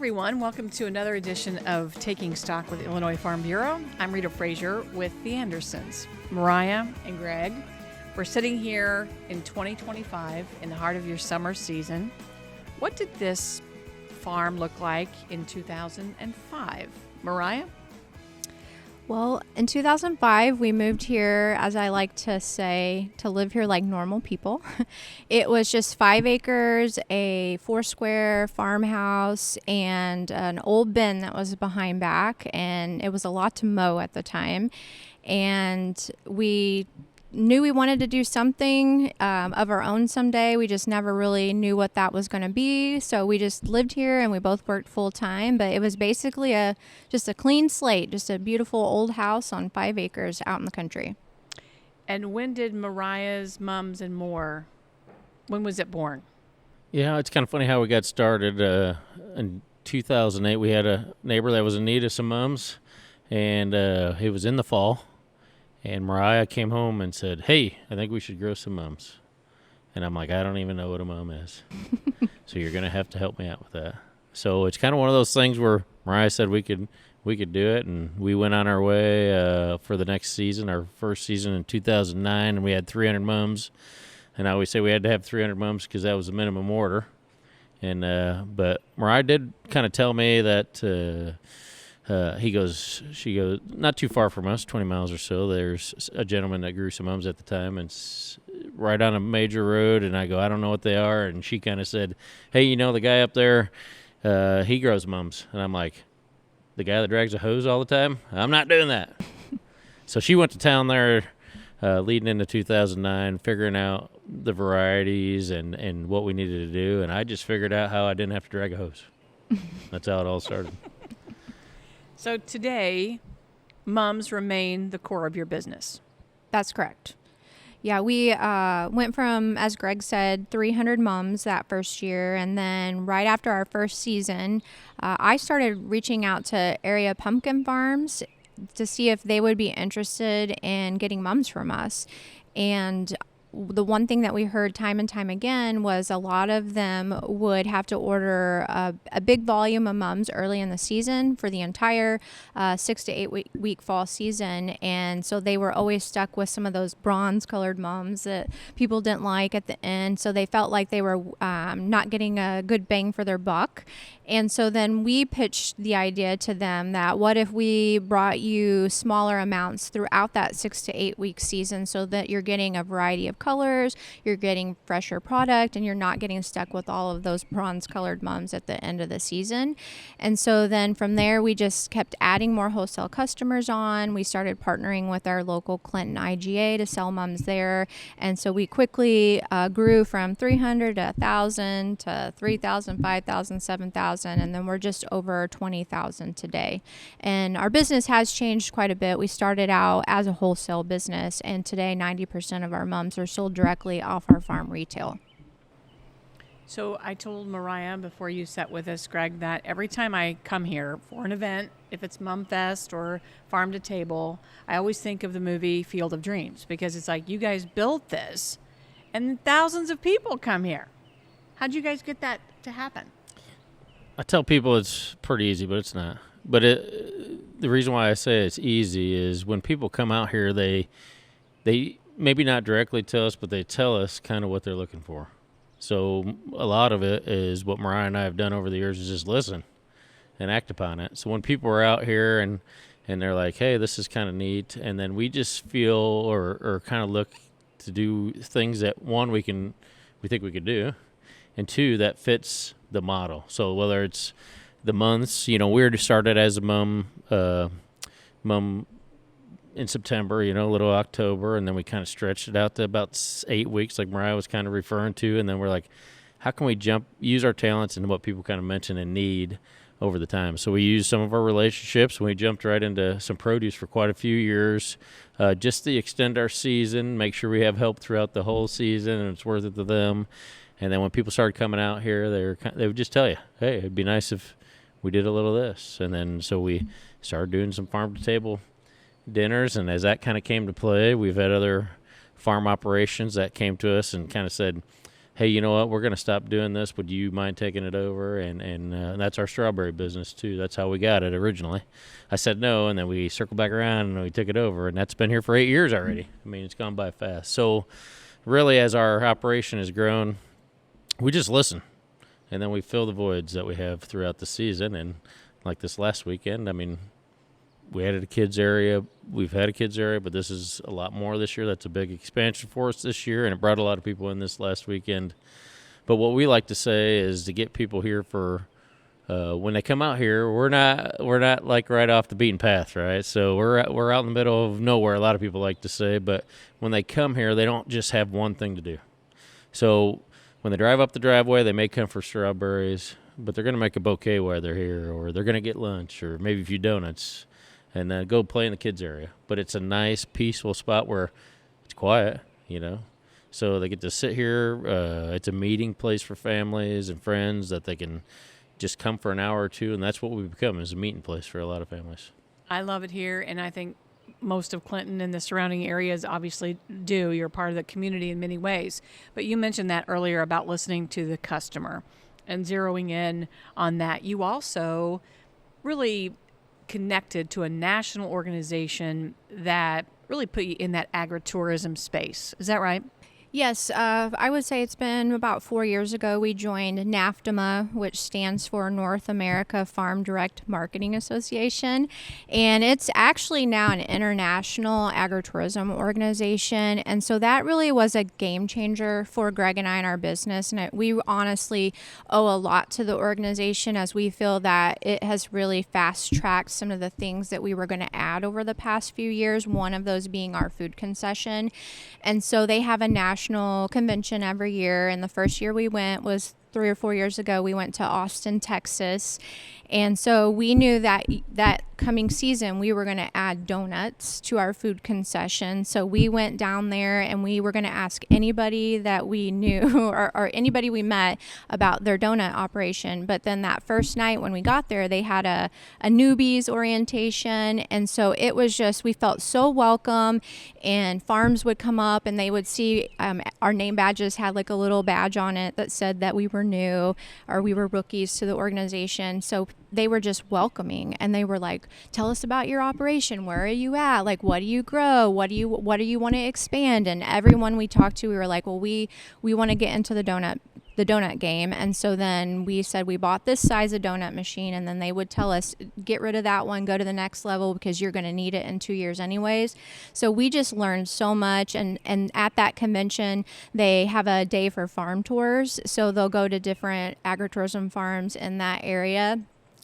everyone. Welcome to another edition of Taking Stock with Illinois Farm Bureau. I'm Rita Frazer with the Andersons. Mariah and Greg, we're sitting here in 2025 in the heart of your summer season. What did this farm look like in 2005? Mariah? Well, in 2005, we moved here, as I like to say, to live here like normal people. It was just 5 acres, a 4-square farmhouse, and an old bin that was behind back, and it was a lot to mow at the time. And we knew we wanted to do something of our own someday. We just never really knew what that was going to be. So we just lived here and we both worked full time. But it was basically just a clean slate, just a beautiful old house on 5 acres out in the country. And when did Mariah's Mums and More, when was it born? Yeah, it's kind of funny how we got started. In 2008, we had a neighbor that was in need of some mums, and it was in the fall. And Mariah came home and said, "Hey, I think we should grow some mums." And I'm like, "I don't even know what a mum is." So you're going to have to help me out with that. So it's kind of one of those things where Mariah said we could do it, and we went on our way for the next season, our first season in 2009, and we had 300 mums. And I always say we had to have 300 mums because that was the minimum order. And but Mariah did kind of tell me that she goes, not too far from us, 20 miles or so, there's a gentleman that grew some mums at the time, and it's right on a major road, and I go, "I don't know what they are," and she kind of said, "Hey, you know the guy up there, he grows mums," and I'm like, "The guy that drags a hose all the time? I'm not doing that." So she went to town there leading into 2009, figuring out the varieties and what we needed to do, and I just figured out how I didn't have to drag a hose. That's how it all started. So today, mums remain the core of your business. That's correct. Yeah, we went from, as Greg said, 300 mums that first year. And then right after our first season, I started reaching out to area pumpkin farms to see if they would be interested in getting mums from us. And the one thing that we heard time and time again was a lot of them would have to order a big volume of mums early in the season for the entire 6 to 8 week fall season. And so they were always stuck with some of those bronze colored mums that people didn't like at the end. So they felt like they were not getting a good bang for their buck. And so then we pitched the idea to them that what if we brought you smaller amounts throughout that 6 to 8 week season so that you're getting a variety of colors, you're getting fresher product, and you're not getting stuck with all of those bronze colored mums at the end of the season. And so then from there, we just kept adding more wholesale customers on. We started partnering with our local Clinton IGA to sell mums there. And so we quickly grew from 300 to 1,000 to 3,000, 5,000, 7,000. And then we're just over 20,000 today. And our business has changed quite a bit. We started out as a wholesale business, and today 90% of our mums are sold directly off our farm retail. So I told Mariah before you sat with us, Greg, that every time I come here for an event, if it's Mum Fest or Farm to Table, I always think of the movie Field of Dreams, because it's like, you guys built this and thousands of people come here. How'd you guys get that to happen? I tell people it's pretty easy, but it's not. But the reason why I say it's easy is when people come out here, they maybe not directly tell us, but they tell us kind of what they're looking for. So a lot of it is what Mariah and I have done over the years is just listen and act upon it. So when people are out here and they're like, "Hey, this is kind of neat," and then we just feel or kind of look to do things that, one, we think we could do, and two, that fits the model. So whether it's the months, we were started as a mum in September, a little October, and then we kind of stretched it out to about 8 weeks, like Mariah was kind of referring to, and then we're like, how can we use our talents and what people kind of mention and need over the time? So we used some of our relationships, and we jumped right into some produce for quite a few years, just to extend our season, make sure we have help throughout the whole season, and it's worth it to them. And then when people started coming out here, they would just tell you, "Hey, it'd be nice if we did a little of this." And then so we started doing some farm-to-table dinners, and as that kind of came to play, we've had other farm operations that came to us and kind of said, hey, you know what, we're going to stop doing this. Would you mind taking it over? And that's our strawberry business, too. That's how we got it originally. I said no, and then we circled back around, and we took it over, and that's been here for 8 years already. I mean, it's gone by fast. So really, as our operation has grown, we just listen, and then we fill the voids that we have throughout the season. And like this last weekend, I mean, we added a kids area. We've had a kids area, but this is a lot more this year. That's a big expansion for us this year, and it brought a lot of people in this last weekend. But what we like to say is to get people here for when they come out here. We're not like right off the beaten path, right? So we're out in the middle of nowhere. A lot of people like to say, but when they come here, they don't just have one thing to do. So when they drive up the driveway, they may come for strawberries, but they're going to make a bouquet while they're here, or they're going to get lunch, or maybe a few donuts, and go play in the kids area. But it's a nice, peaceful spot where it's quiet, you know. So they get to sit here. It's a meeting place for families and friends that they can just come for an hour or two, and that's what we've become, is a meeting place for a lot of families. I love it here, and I think most of Clinton and the surrounding areas obviously do. You're part of the community in many ways. But you mentioned that earlier about listening to the customer and zeroing in on that. You also really connected to a national organization that really put you in that agritourism space. Is that right? Yes, I would say it's been about 4 years ago we joined NAFTMA, which stands for North America Farm Direct Marketing Association. And it's actually now an international agritourism organization. And so that really was a game changer for Greg and I in our business. And we honestly owe a lot to the organization, as we feel that it has really fast-tracked some of the things that we were going to add over the past few years, one of those being our food concession. And so they have a national convention every year, and the first year we went was 3 or 4 years ago. We went to Austin, Texas, and so we knew that coming season we were going to add donuts to our food concession. So we went down there and we were going to ask anybody that we knew or anybody we met about their donut operation. But then that first night when we got there, they had a newbies orientation, and so it was just, we felt so welcome, and farms would come up and they would see our name badges had like a little badge on it that said that we were new or we were rookies to the organization. So they were just welcoming, and they were like, tell us about your operation. Where are you at? Like, what do you grow? What do you want to expand? And everyone we talked to, we were like, well, we want to get into the donut game. And so then we said we bought this size of donut machine, and then they would tell us, get rid of that one, go to the next level because you're going to need it in 2 years anyways. So we just learned so much. And at that convention, they have a day for farm tours. So they'll go to different agritourism farms in that area.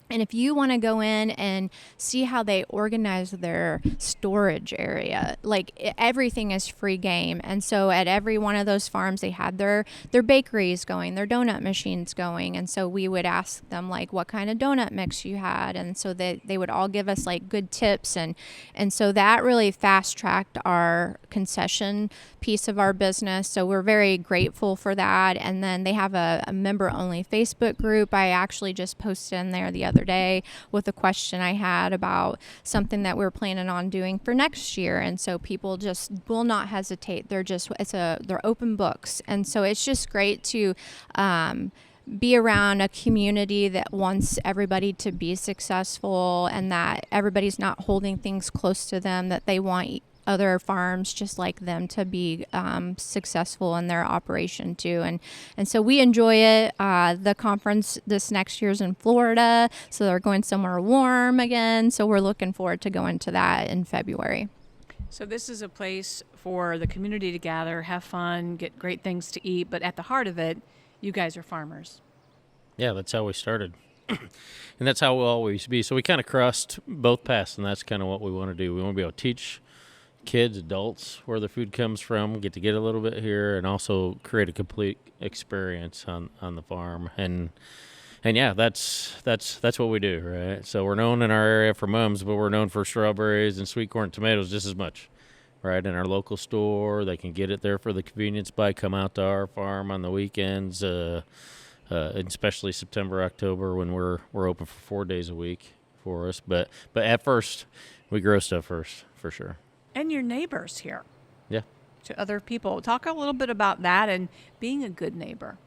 And if you want to go in and see how they organize their storage area, like everything is free game. And so at every one of those farms, they had their bakeries going, their donut machines going. And so we would ask them like what kind of donut mix you had. And so they would all give us like good tips. And so that really fast tracked our concession piece of our business. So we're very grateful for that. And then they have a member only Facebook group. I actually just posted in there the other day with a question I had about something that we're planning on doing for next year. And so people just will not hesitate. They're open books. And so it's just great to be around a community that wants everybody to be successful, and that everybody's not holding things close to them, that they want other farms just like them to be successful in their operation too. And so we enjoy it. The conference this next year's in Florida, so they're going somewhere warm again. So we're looking forward to going to that in February. So this is a place for the community to gather, have fun, get great things to eat, but at the heart of it, you guys are farmers. Yeah, that's how we started. And that's how we'll always be. So we kind of crossed both paths, and that's kind of what we want to do. We want to be able to teach kids, adults, where the food comes from, get a little bit here, and also create a complete experience on the farm. And yeah, that's what we do, right? So we're known in our area for mums, but we're known for strawberries and sweet corn tomatoes just as much, right? In our local store, they can get it there for the convenience buy, come out to our farm on the weekends, especially September, October, when we're open for 4 days a week for us. But at first, we grow stuff first, for sure. And your neighbors here. Yeah. to other people. Talk a little bit about that and being a good neighbor.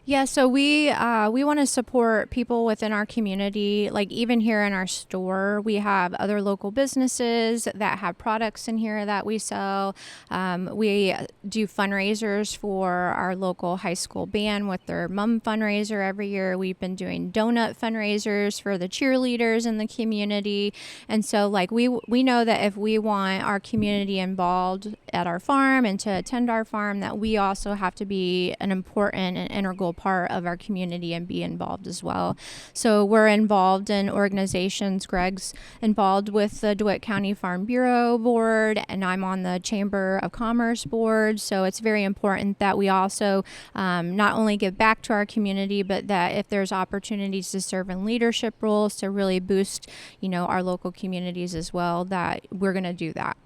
Yeah, so we want to support people within our community. Like even here in our store, we have other local businesses that have products in here that we sell. We do fundraisers for our local high school band with their mom fundraiser every year. We've been doing donut fundraisers for the cheerleaders in the community. And so like we know that if we want our community involved at our farm and to attend our farm, that we also have to be an important and integral part of our community and be involved as well. So we're involved in organizations. Greg's involved with the DeWitt County Farm Bureau Board, and I'm on the Chamber of Commerce Board. So it's very important that we also not only give back to our community, but that if there's opportunities to serve in leadership roles to really boost, our local communities as well, that we're going to do that.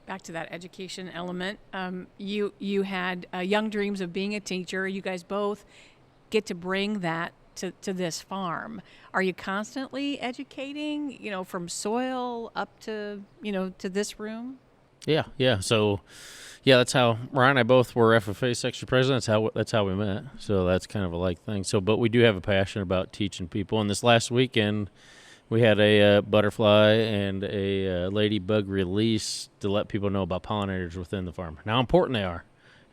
Back to that education element. You had young dreams of being a teacher. You guys both get to bring that to this farm. Are you constantly educating, from soil up to, to this room? Yeah. So, that's how Mariah and I both were FFA section presidents. That's how we met. So that's kind of a like thing. So, but we do have a passion about teaching people. And this last weekend, we had a butterfly and a ladybug release to let people know about pollinators within the farm, and how important they are.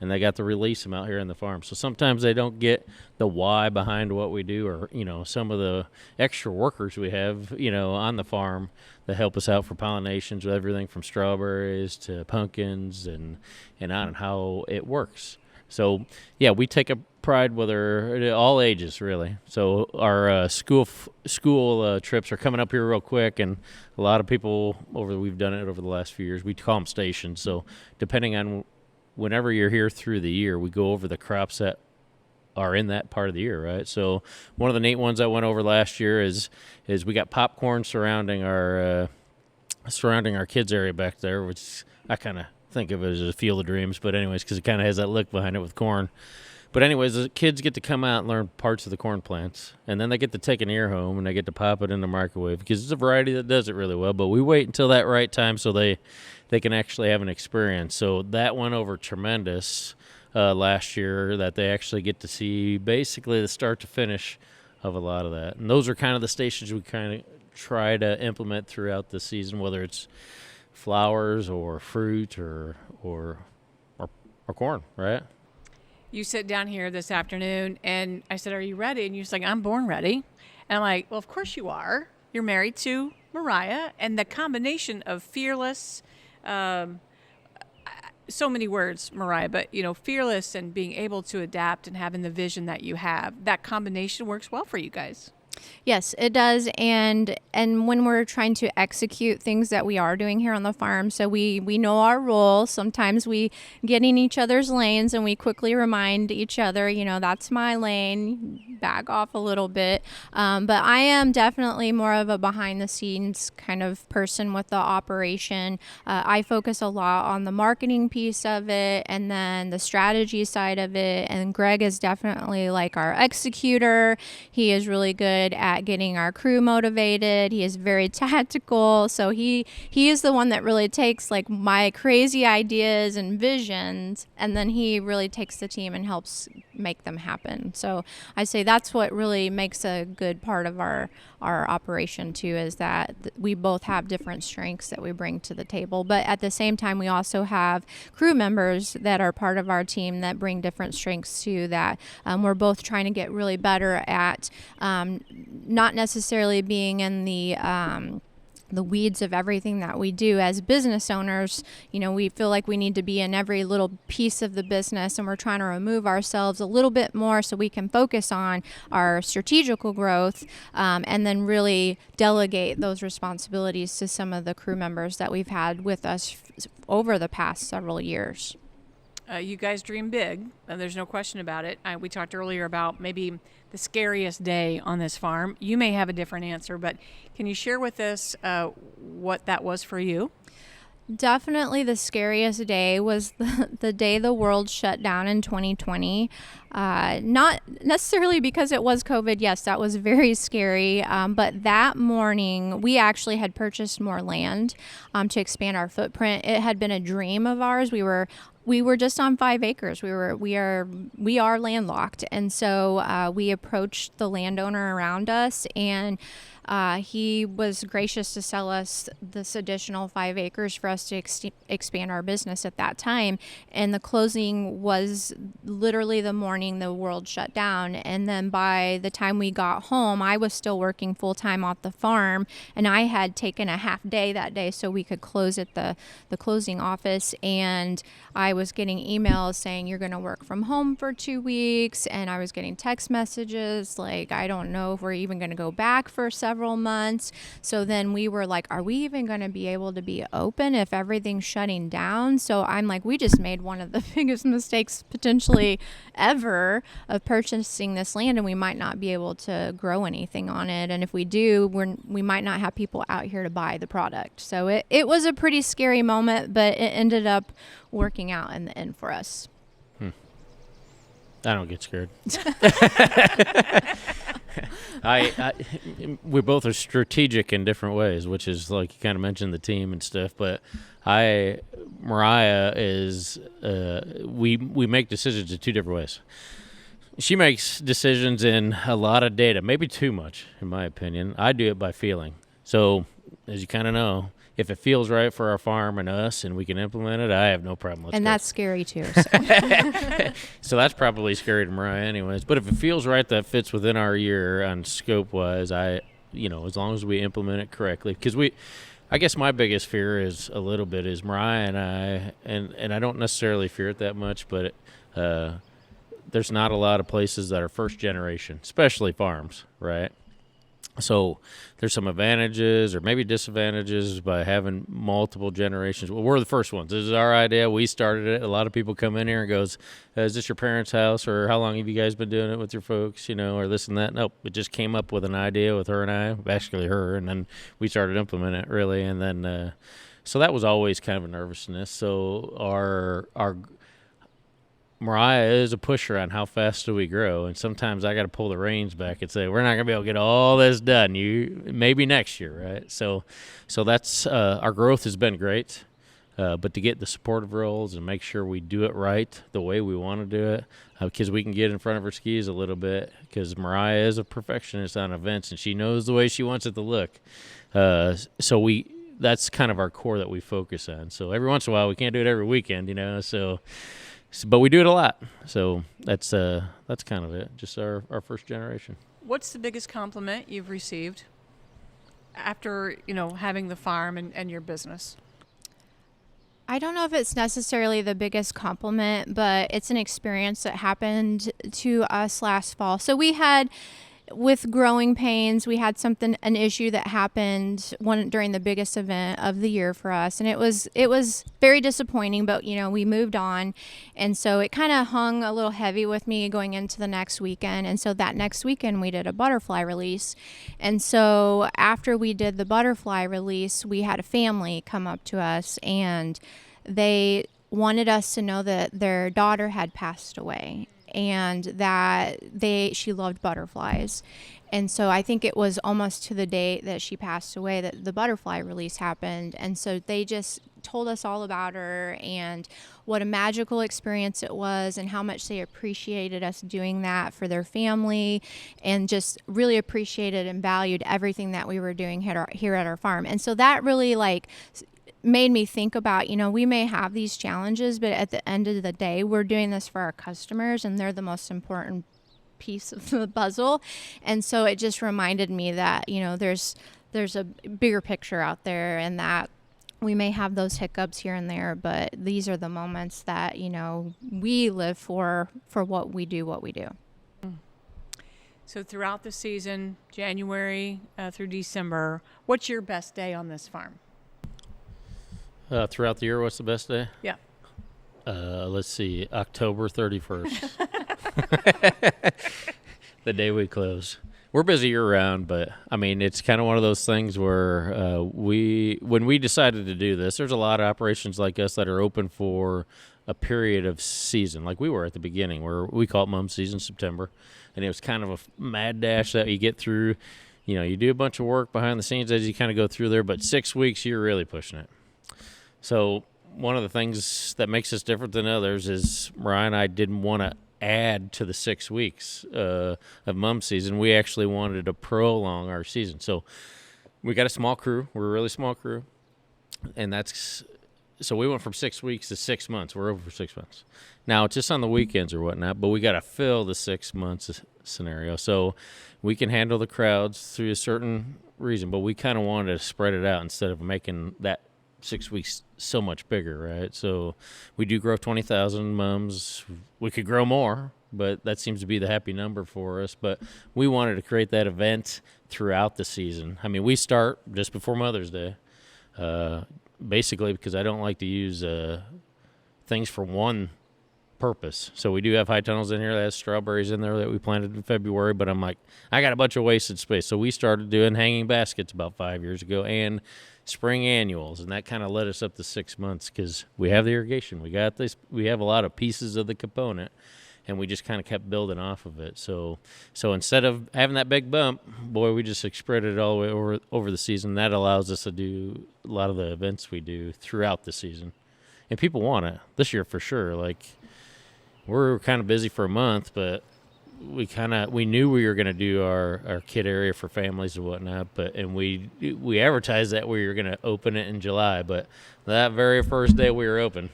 And they got to release them out here in the farm. So sometimes they don't get the why behind what we do, or, some of the extra workers we have, on the farm that help us out for pollinations with everything from strawberries to pumpkins and on, and how it works. So, we take a pride, whether all ages, really. So our school trips are coming up here real quick, and a lot of people we've done it over the last few years. We call them stations. So depending on whenever you're here through the year, we go over the crops that are in that part of the year, right? So one of the neat ones I went over last year is we got popcorn surrounding our kids area back there, which I kind of think of it as a field of dreams, but anyways, because it kind of has that look behind it with corn. But anyways, the kids get to come out and learn parts of the corn plants, and then they get to take an ear home and they get to pop it in the microwave, because it's a variety that does it really well. But we wait until that right time so they can actually have an experience. So that went over tremendous last year, that they actually get to see basically the start to finish of a lot of that. And those are kind of the stations we kind of try to implement throughout the season, whether it's flowers or fruit or corn, right? You sit down here this afternoon, and I said, "Are you ready?" And you're just like, "I'm born ready." And I'm like, "Well, of course you are. You're married to Mariah," and the combination of fearless, so many words, Mariah, but fearless and being able to adapt and having the vision that you have, that combination works well for you guys. Yes, it does. And when we're trying to execute things that we are doing here on the farm, so we know our role. Sometimes we get in each other's lanes and we quickly remind each other, that's my lane, back off a little bit. But I am definitely more of a behind the scenes kind of person with the operation. I focus a lot on the marketing piece of it and then the strategy side of it. And Greg is definitely like our executor. He is really good at getting our crew motivated. He is very tactical. So he is the one that really takes like my crazy ideas and visions, and then he really takes the team and helps make them happen. So I say that's what really makes a good part of our operation too, is that we both have different strengths that we bring to the table. But at the same time, we also have crew members that are part of our team that bring different strengths too, that we're both trying to get really better at not necessarily being in the weeds of everything that we do as business owners. We feel like we need to be in every little piece of the business, and we're trying to remove ourselves a little bit more so we can focus on our strategical growth, and then really delegate those responsibilities to some of the crew members that we've had with us over the past several years. You guys dream big. There's no question about it. We talked earlier about maybe the scariest day on this farm. You may have a different answer, but can you share with us what that was for you? Definitely the scariest day was the day the world shut down in 2020. Not necessarily because it was COVID. Yes, that was very scary. But that morning, we actually had purchased more land to expand our footprint. It had been a dream of ours. We were We were just on 5 acres. We are landlocked, and so we approached the landowner around us, and he was gracious to sell us this additional 5 acres for us to expand our business at that time. And the closing was literally the morning the world shut down. And then by the time we got home, I was still working full time off the farm, and I had taken a half day that day so we could close at the closing office. And I was getting emails saying you're going to work from home for 2 weeks, and I was getting text messages like, I don't know if we're even going to go back for several months. So then we were like, are we even going to be able to be open if everything's shutting down? So I'm like, we just made one of the biggest mistakes potentially ever of purchasing this land, and we might not be able to grow anything on it. And if we do, we might not have people out here to buy the product. So it was a pretty scary moment, but it ended up working out in the end for us. I don't get scared. We both are strategic in different ways, which is like you kind of mentioned the team and stuff. But Mariah is, we make decisions in 2 different ways. She makes decisions in a lot of data, maybe too much, in my opinion. I do it by feeling. So, as you kind of know, if it feels right for our farm and us and we can implement it, I have no problem. And that's scary too. So. So that's probably scary to Mariah anyways. But if it feels right, that fits within our year on scope-wise, as long as we implement it correctly. Because I guess my biggest fear is Mariah and I, and I don't necessarily fear it that much, but there's not a lot of places that are first generation, especially farms, right? So there's some advantages or maybe disadvantages by having multiple generations. Well, we're the first ones. This is our idea. We started it. A lot of people come in here and goes, is this your parents' house, or how long have you guys been doing it with your folks, or this and that? Nope. It just came up with an idea with her and I, basically her, and then we started implementing it really. And then so that was always kind of a nervousness. So our Mariah is a pusher on how fast do we grow, and sometimes I got to pull the reins back and say we're not going to be able to get all this done. Maybe next year, right? So that's our growth has been great, but to get the supportive roles and make sure we do it right the way we want to do it, because we can get in front of her skis a little bit. Because Mariah is a perfectionist on events, and she knows the way she wants it to look. So that's kind of our core that we focus on. So every once in a while, we can't do it every weekend, but we do it a lot. So that's kind of it, just our first generation. What's the biggest compliment you've received after, having the farm and your business? I don't know if it's necessarily the biggest compliment, but it's an experience that happened to us last fall. So we had, with growing pains, we had an issue that happened during the biggest event of the year for us, and it was very disappointing, but we moved on, and so it kind of hung a little heavy with me going into the next weekend. And so that next weekend we did a butterfly release, and so after we did the butterfly release, we had a family come up to us, and they wanted us to know that their daughter had passed away, and that she loved butterflies. And so I think it was almost to the day that she passed away that the butterfly release happened. And so they just told us all about her and what a magical experience it was, and how much they appreciated us doing that for their family, and just really appreciated and valued everything that we were doing here at our farm. And so that really made me think about, we may have these challenges, but at the end of the day, we're doing this for our customers, and they're the most important piece of the puzzle. And so it just reminded me that, there's a bigger picture out there, and that we may have those hiccups here and there, but these are the moments that, we live for what we do. So throughout the season, January through December, what's your best day on this farm? Throughout the year, what's the best day? Yeah. Let's see, October 31st. The day we close. We're busy year-round, but, it's kind of one of those things where when we decided to do this, there's a lot of operations like us that are open for a period of season, like we were at the beginning, where we call it mum season, September, and it was kind of a mad dash that you get through. You do a bunch of work behind the scenes as you kind of go through there, but 6 weeks, you're really pushing it. So one of the things that makes us different than others is Mariah and I didn't want to add to the 6 weeks of mum season. We actually wanted to prolong our season. So we got a small crew. We're a really small crew. And so we went from 6 weeks to 6 months. We're over for 6 months. Now, it's just on the weekends or whatnot, but we got to fill the 6 months scenario. So we can handle the crowds through a certain reason, but we kind of wanted to spread it out instead of making that 6 weeks so much bigger, right? So we do grow 20,000 mums. We could grow more, but that seems to be the happy number for us. But we wanted to create that event throughout the season. I mean, we start just before Mother's Day, basically because I don't like to use things for one purpose. So we do have high tunnels in here that has strawberries in there that we planted in February, but I'm like, I got a bunch of wasted space. So we started doing hanging baskets about 5 years ago and spring annuals, and that kind of led us up to 6 months because we have the irrigation. We got this. We have a lot of pieces of the component, and we just kind of kept building off of it. So instead of having that big bump, boy, we just spread it all the way over the season. That allows us to do a lot of the events we do throughout the season, and people want it this year for sure. Like, we're kind of busy for a month, but we knew we were going to do our kid area for families and whatnot, and we advertised that we were going to open it in July, but that very first day we were open,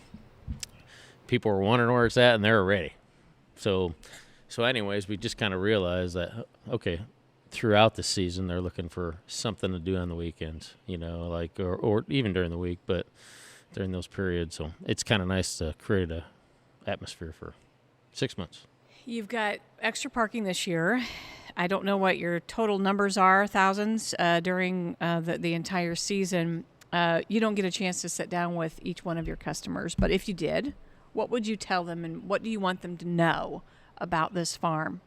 people were wondering where it's at, and they were ready. So anyways, we just kind of realized that, okay, throughout the season they're looking for something to do on the weekends, like or even during the week, but during those periods. So it's kind of nice to create a atmosphere for 6 months. You've got extra parking this year. I don't know what your total numbers are, thousands, during the entire season. You don't get a chance to sit down with each one of your customers, but if you did, what would you tell them, and what do you want them to know about this farm?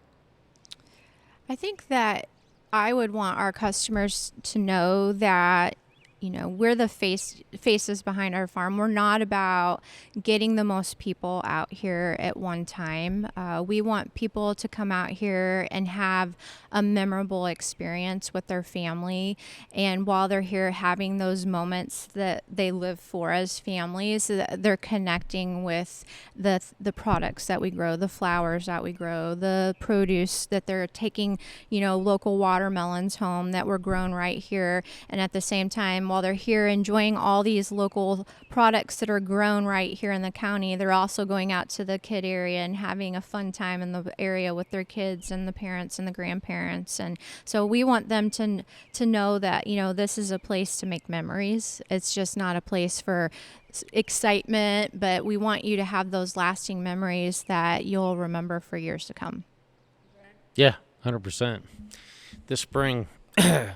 I think that I would want our customers to know that, we're the faces behind our farm. We're not about getting the most people out here at one time. We want people to come out here and have a memorable experience with their family. And while they're here having those moments that they live for as families, they're connecting with the products that we grow, the flowers that we grow, the produce that they're taking, local watermelons home that were grown right here. And at the same time, while they're here enjoying all these local products that are grown right here in the county, they're also going out to the kid area and having a fun time in the area with their kids and the parents and the grandparents. And so we want them to know that, this is a place to make memories. It's just not a place for excitement, but we want you to have those lasting memories that you'll remember for years to come. Yeah, 100%. This spring, I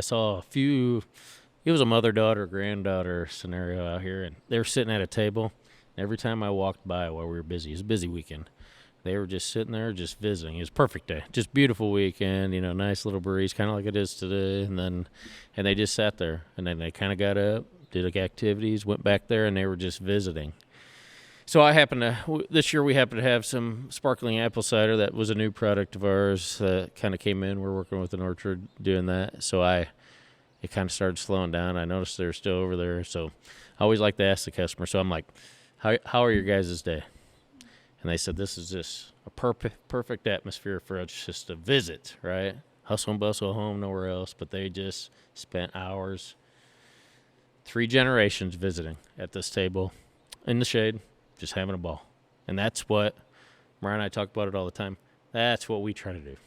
saw a few. It was a mother-daughter, granddaughter scenario out here, and they were sitting at a table. Every time I walked by while we were busy, it was a busy weekend, they were just sitting there just visiting. It was a perfect day, just beautiful weekend, nice little breeze, kind of like it is today. And they just sat there, and then they kind of got up, did like activities, went back there, and they were just visiting. So this year we happened to have some sparkling apple cider that was a new product of ours that kind of came in. We're working with an orchard doing that. So it kind of started slowing down. I noticed they're still over there. So I always like to ask the customer. So I'm like, how are your guys' day? And they said, this is just a perfect atmosphere for us just to visit, right? Hustle and bustle home, nowhere else. But they just spent hours, 3 generations visiting at this table in the shade, just having a ball. And that's what, Mariah and I talk about it all the time. That's what we try to do.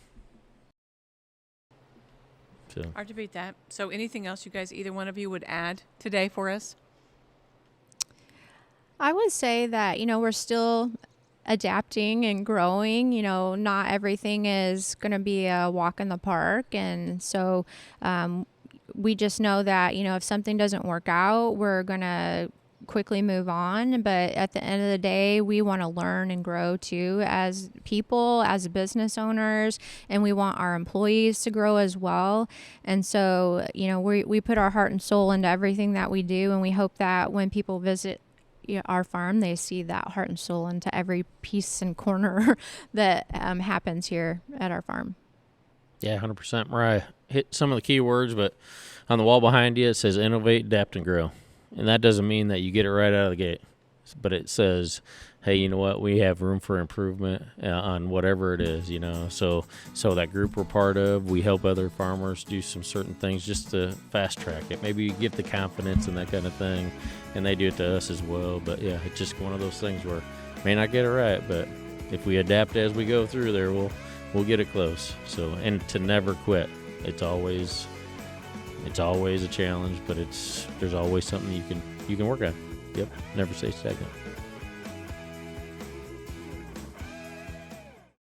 So. Hard to beat that. So anything else you guys, either one of you, would add today for us? I would say that, we're still adapting and growing. Not everything is going to be a walk in the park. And so we just know that, if something doesn't work out, we're going to quickly move on. But at the end of the day, we want to learn and grow too as people, as business owners, and we want our employees to grow as well. And so, we put our heart and soul into everything that we do, and we hope that when people visit our farm, they see that heart and soul into every piece and corner that happens here at our farm. Yeah, 100%. Mariah hit some of the key words, but on the wall behind you, it says innovate, adapt, and grow. And that doesn't mean that you get it right out of the gate, but it says, hey, you know what, we have room for improvement on whatever it is, So that group we're part of, we help other farmers do some certain things just to fast track it. Maybe you get the confidence and that kind of thing, and they do it to us as well. But yeah, it's just one of those things where may not get it right, but if we adapt as we go through there, we'll get it close. So, and to never quit. It's always a challenge, but there's always something you can work on. Yep, never stay stagnant.